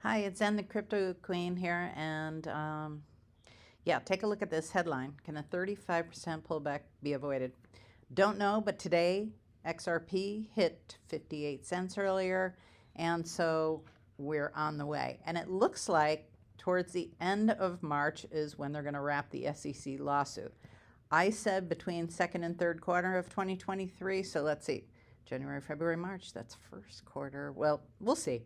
Hi, it's Zen the Crypto Queen here, and yeah, take a look at this headline. Can a 35% pullback be avoided? Don't know, but today XRP hit 58 cents earlier, and so we're on the way. And it looks like towards the end of March is when they're going to wrap the SEC lawsuit. I said between second and third quarter of 2023, so let's see, January, February, March, that's first quarter. Well, we'll see.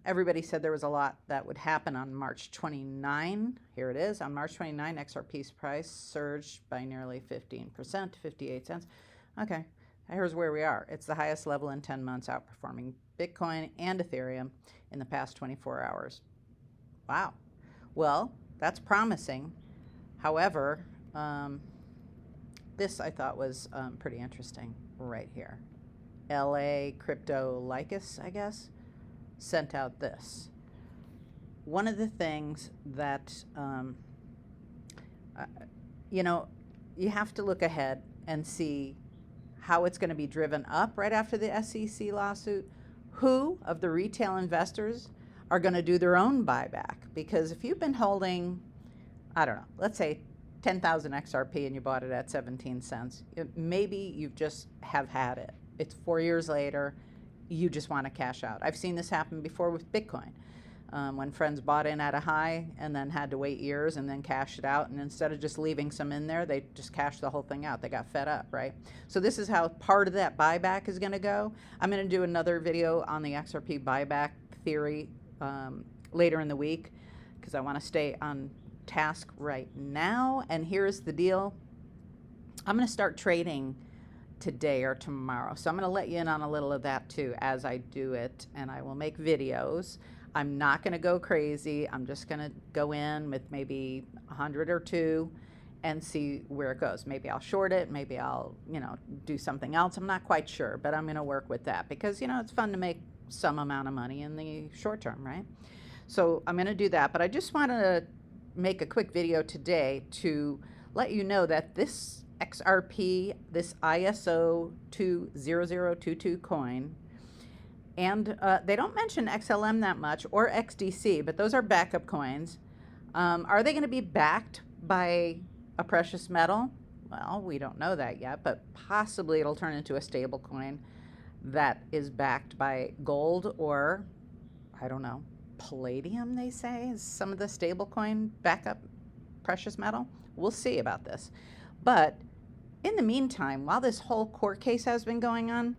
Everybody said there was a lot that would happen on March 29. Here it is. On March 29, XRP's price surged by nearly 15% to 58 cents. Okay, here's where we are. It's the highest level in 10 months, outperforming Bitcoin and Ethereum in the past 24 hours. Wow. Well, that's promising. However, this I thought was pretty interesting right here. LA Cryptocurrencies, I guess, sent out this. One of the things that, you have to look ahead and see how it's going to be driven up right after the SEC lawsuit. Who of the retail investors are going to do their own buyback? Because if you've been holding, I don't know, let's say 10,000 XRP and you bought it at 17 cents, maybe you just have had it. It's 4 years later. You just want to cash out. I've seen this happen before with Bitcoin, when friends bought in at a high and then had to wait years and then cashed it out. And instead of just leaving some in there, they just cashed the whole thing out. They got fed up, right? So this is how part of that buyback is going to go. I'm going to do another video on the XRP buyback theory later in the week because I want to stay on task right now. And here's the deal. I'm going to start trading today or tomorrow. So I'm going to let you in on a little of that too as I do it, and I will make videos. I'm not going to go crazy. I'm just going to go in with maybe 100 or 2 and see where it goes. Maybe I'll short it, maybe I'll, do something else. I'm not quite sure, but I'm going to work with that because, it's fun to make some amount of money in the short term, right? So I'm going to do that, but I just want to make a quick video today to let you know that this XRP, this ISO 20022 coin, and they don't mention XLM that much or XDC, but those are backup coins. Are they going to be backed by a precious metal? Well, we don't know that yet, but possibly it'll turn into a stable coin that is backed by gold or, I don't know, palladium, they say, is some of the stable coin backup precious metal. We'll see about this. But in the meantime, while this whole court case has been going on,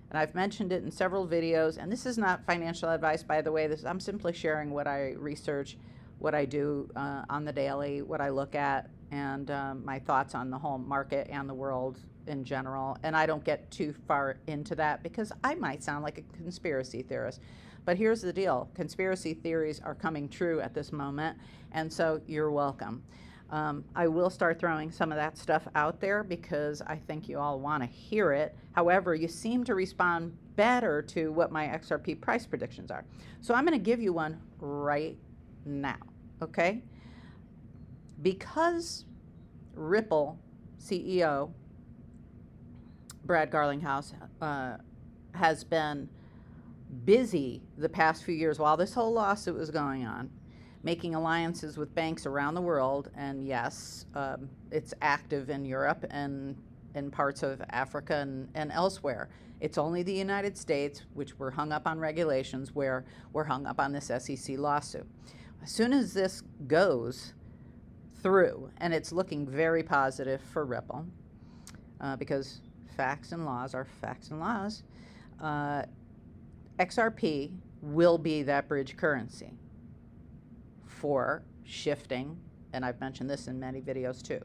and I've mentioned it in several videos, and this is not financial advice, by the way, I'm simply sharing what I research, what I do on the daily, what I look at, and my thoughts on the whole market and the world in general. And I don't get too far into that because I might sound like a conspiracy theorist. But here's the deal. Conspiracy theories are coming true at this moment, and so you're welcome. I will start throwing some of that stuff out there because I think you all want to hear it. However, you seem to respond better to what my XRP price predictions are. So I'm going to give you one right now, okay? Because Ripple CEO Brad Garlinghouse has been busy the past few years while this whole lawsuit was going on, making alliances with banks around the world, and yes, it's active in Europe and in parts of Africa and elsewhere. It's only the United States, which we're hung up on regulations, where we're hung up on this SEC lawsuit. As soon as this goes through, and it's looking very positive for Ripple, because facts and laws are facts and laws, XRP will be that bridge currency for shifting, and I've mentioned this in many videos too.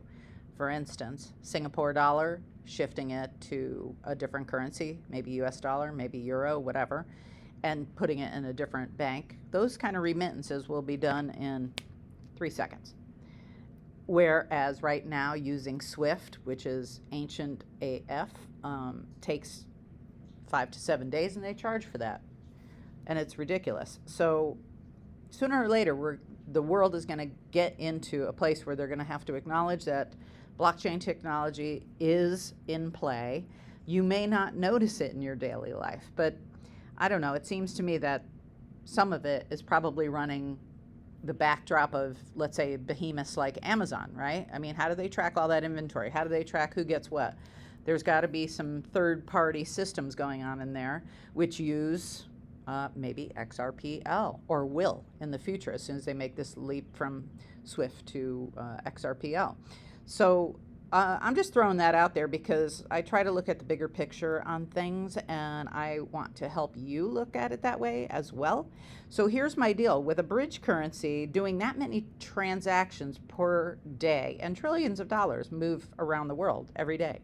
For instance, Singapore dollar, shifting it to a different currency, maybe US dollar, maybe euro, whatever, and putting it in a different bank. Those kind of remittances will be done in 3 seconds. Whereas right now using SWIFT, which is ancient AF, takes 5 to 7 days, and they charge for that. And it's ridiculous. So sooner or later, the world is going to get into a place where they're going to have to acknowledge that blockchain technology is in play. You may not notice it in your daily life, but I don't know. It seems to me that some of it is probably running the backdrop of, let's say, behemoths like Amazon, right? I mean, how do they track all that inventory? How do they track who gets what? There's got to be some third-party systems going on in there which use maybe XRPL, or will in the future as soon as they make this leap from SWIFT to XRPL. So I'm just throwing that out there because I try to look at the bigger picture on things, and I want to help you look at it that way as well. So here's my deal. With a bridge currency doing that many transactions per day, and trillions of dollars move around the world every day,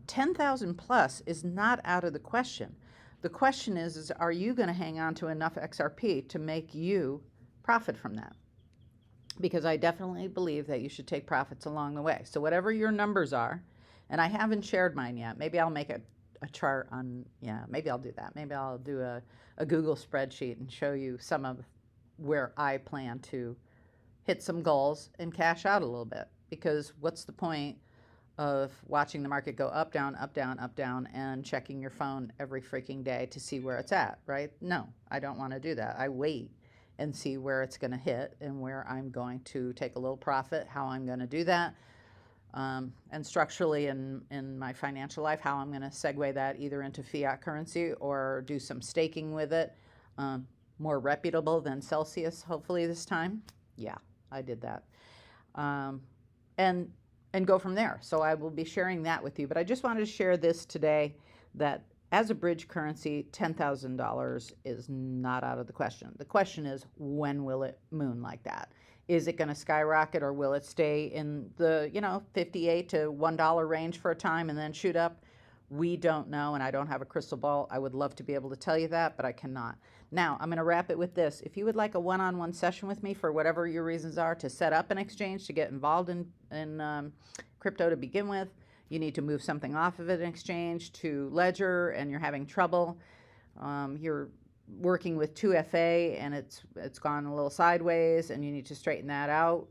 10,000 plus is not out of the question. The question is are you going to hang on to enough XRP to make you profit from that? Because I definitely believe that you should take profits along the way. So whatever your numbers are, and I haven't shared mine yet. Maybe I'll make a chart on, yeah, maybe I'll do that. Maybe I'll do a Google spreadsheet and show you some of where I plan to hit some goals and cash out a little bit. Because what's the point of watching the market go up, down, up, down, up, down, and checking your phone every freaking day to see where it's at, right? No, I don't want to do that. I wait and see where it's going to hit and where I'm going to take a little profit, how I'm going to do that, and structurally in my financial life, how I'm going to segue that either into fiat currency or do some staking with it, more reputable than Celsius, hopefully this time. Yeah, I did that. And go from there. So I will be sharing that with you. But I just wanted to share this today, that as a bridge currency, $10,000 is not out of the question. The question is, when will it moon like that? Is it going to skyrocket, or will it stay in the, $58 to $1 range for a time and then shoot up? We don't know, and I don't have a crystal ball. I would love to be able to tell you that, but I cannot. Now, I'm going to wrap it with this. If you would like a one-on-one session with me for whatever your reasons are to set up an exchange, to get involved in crypto to begin with, you need to move something off of an exchange to Ledger and you're having trouble, you're working with 2FA and it's gone a little sideways and you need to straighten that out.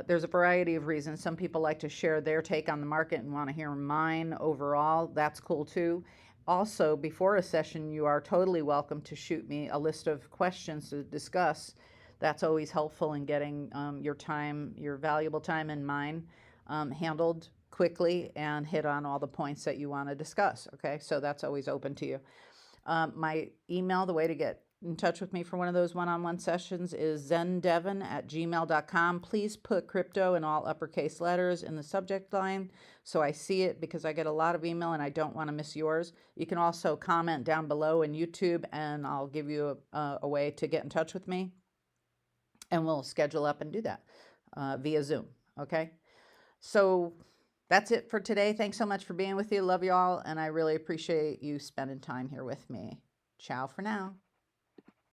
There's a variety of reasons. Some people like to share their take on the market and want to hear mine overall. That's cool too. Also, before a session, you are totally welcome to shoot me a list of questions to discuss. That's always helpful in getting your time, your valuable time and mine handled quickly and hit on all the points that you want to discuss. Okay, so that's always open to you. My email, the way to get in touch with me for one of those one-on-one sessions, is zendevon@gmail.com. Please put crypto in all uppercase letters in the subject line so I see it, because I get a lot of email and I don't want to miss yours. You can also comment down below in YouTube and I'll give you a way to get in touch with me, and we'll schedule up and do that via Zoom. Okay, so that's it for today. Thanks so much for being with you. Love you all, and I really appreciate you spending time here with me. Ciao for now.